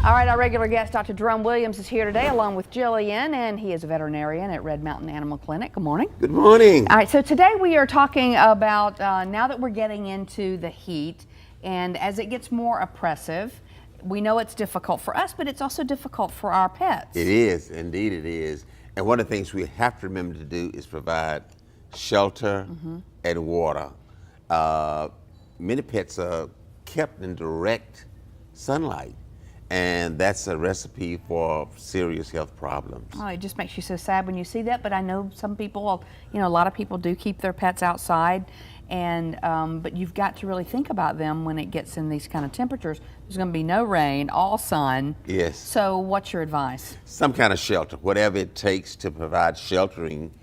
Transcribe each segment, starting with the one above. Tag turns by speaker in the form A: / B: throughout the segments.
A: All right, our regular guest, Dr. Jerome Williams, is here today along with Jillian, and he is a veterinarian at Red Mountain Animal Clinic. Good morning.
B: Good morning.
A: All right, so today we are talking about now that we're getting into the heat, and as it gets more oppressive, we know it's difficult for us, but it's also difficult for our pets.
B: It is, indeed it is. And one of the things we have to remember to do is provide shelter and water. Many pets are kept in direct sunlight, and that's a recipe for serious health problems.
A: Oh, it just makes you so sad when you see that, but I know some people, a lot of people do keep their pets outside, and but you've got to really think about them when it gets in these kind of temperatures. There's going to be no rain, all sun.
B: Yes.
A: So what's your advice?
B: Some kind of shelter, whatever it takes to provide sheltering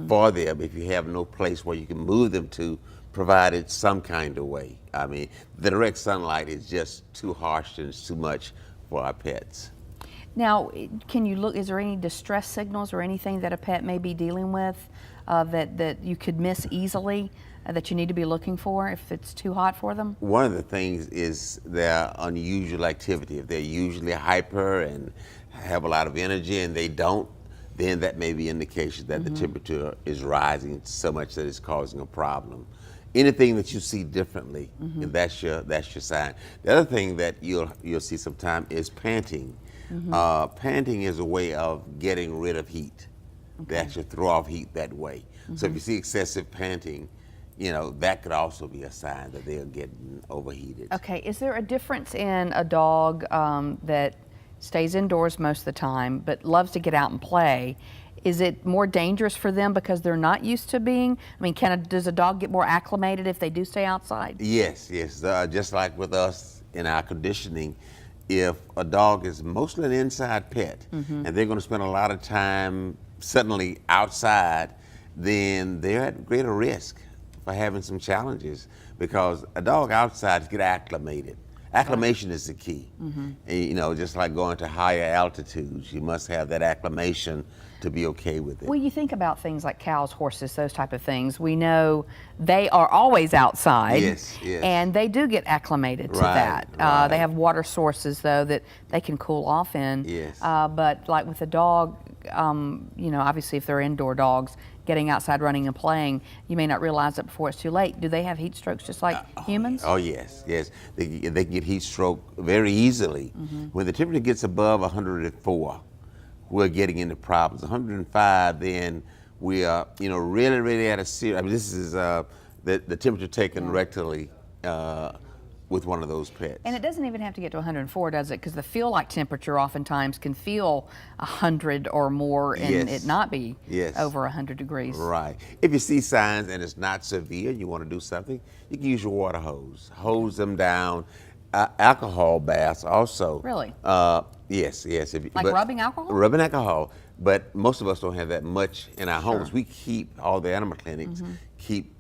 B: for them. If you have no place where you can move them to, provide it some kind of way. I mean, the direct sunlight is just too harsh and it's too much for our pets.
A: Now, can you look, is there any distress signals or anything that a pet may be dealing with that you could miss easily, that you need to be looking for if it's too hot for them?
B: One of the things is their unusual activity. If they're usually hyper and have a lot of energy and they don't, then that may be indication that the temperature is rising so much that it's causing a problem. Anything that you see differently, that's your sign. The other thing that you'll see sometimes is panting. Panting is a way of getting rid of heat. They actually throw off heat that way. So if you see excessive panting, that could also be a sign that they're getting overheated.
A: Okay, is there a difference in a dog that stays indoors most of the time but loves to get out and play? Is it more dangerous for them because they're not used to being? I mean, does a dog get more acclimated if they do stay outside?
B: Yes, yes. Just like with us in our conditioning, if a dog is mostly an inside pet and they're going to spend a lot of time suddenly outside, then they're at greater risk for having some challenges because a dog outside gets acclimated. Acclimation is the key. And, just like going to higher altitudes, you must have that acclimation to be okay with it.
A: Well, you think about things like cows, horses, those type of things. We know they are always outside,
B: yes.
A: And they do get acclimated to that.
B: Right.
A: They have water sources, though, that they can cool off in.
B: Yes.
A: But like with a dog, obviously if they're indoor dogs, getting outside, running and playing, you may not realize it before it's too late. Do they have heat strokes just like humans?
B: Oh, yes. They can get heat stroke very easily. When the temperature gets above 104, we're getting into problems. 105, then we are, really at a serious. I mean, this is the temperature taken rectally with one of those pets.
A: And it doesn't even have to get to 104, does it? Because the feel-like temperature oftentimes can feel 100 or more and it not be over 100 degrees.
B: Right. If you see signs and it's not severe, you want to do something, you can use your water hose. Hose them down. Alcohol baths also.
A: Really?
B: Yes.
A: Like rubbing alcohol?
B: Rubbing alcohol. But most of us don't have that much in our homes. We keep, all the animal clinics keep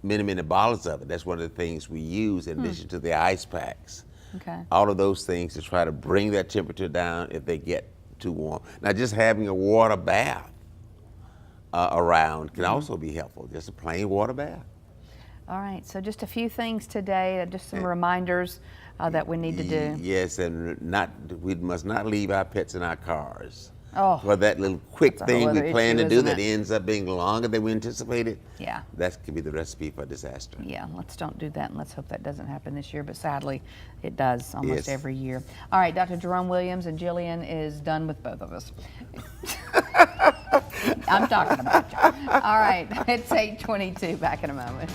B: many bottles of it. That's one of the things we use in addition to the ice packs.
A: Okay.
B: All of those things to try to bring that temperature down if they get too warm. Now, just having a water bath around can also be helpful. Just a plain water bath.
A: All right, so just a few things today, just some reminders that we need to do.
B: Yes, and we must not leave our pets in our cars.
A: Oh,
B: for that little quick thing we plan to do that
A: it?
B: ends up being longer than we anticipated.
A: Yeah.
B: That could be the recipe for disaster.
A: Yeah, let's don't do that, and let's hope that doesn't happen this year, but sadly, it does almost every year. All right, Dr. Jerome Williams, and Jillian is done with both of us. I'm talking about you. All right, it's 8:22, back in a moment.